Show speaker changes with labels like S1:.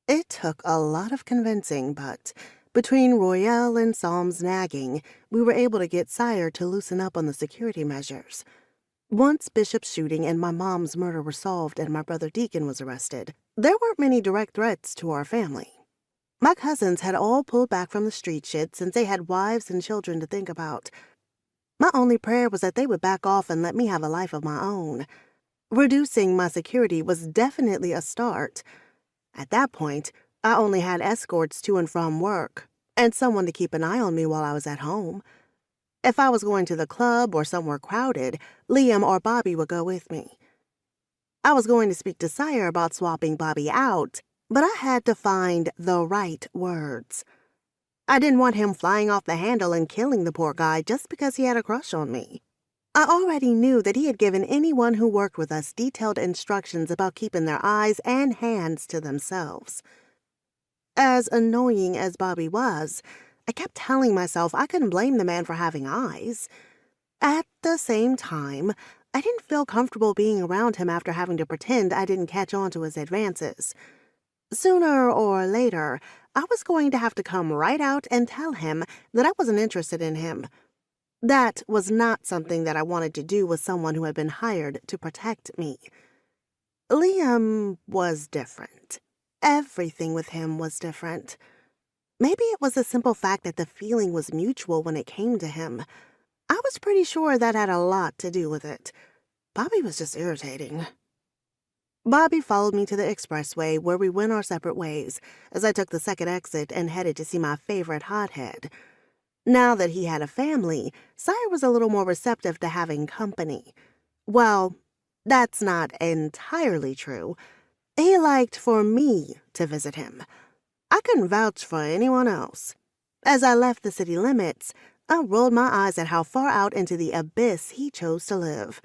S1: It took a lot of convincing, but between Royale and Psalm's nagging, we were able to get Sire to loosen up on the security measures. Once Bishop's shooting and my mom's murder were solved and my brother Deacon was arrested, there weren't many direct threats to our family. My cousins had all pulled back from the street shit since they had wives and children to think about. My only prayer was that they would back off and let me have a life of my own. Reducing my security was definitely a start. At that point, I only had escorts to and from work, and someone to keep an eye on me while I was at home. If I was going to the club or somewhere crowded, Liam or Bobby would go with me. I was going to speak to Sire about swapping Bobby out, but I had to find the right words. I didn't want him flying off the handle and killing the poor guy just because he had a crush on me. I already knew that he had given anyone who worked with us detailed instructions about keeping their eyes and hands to themselves. As annoying as Bobby was, I kept telling myself I couldn't blame the man for having eyes. At the same time, I didn't feel comfortable being around him after having to pretend I didn't catch on to his advances. Sooner or later, I was going to have to come right out and tell him that I wasn't interested in him. That was not something that I wanted to do with someone who had been hired to protect me. Liam was different. Everything with him was different. Maybe it was the simple fact that the feeling was mutual when it came to him. I was pretty sure that had a lot to do with it. Bobby was just irritating. Bobby followed me to the expressway where we went our separate ways as I took the second exit and headed to see my favorite hothead. Now that he had a family, Sire was a little more receptive to having company. Well, that's not entirely true. He liked for me to visit him. I couldn't vouch for anyone else. As I left the city limits, I rolled my eyes at how far out into the abyss he chose to live.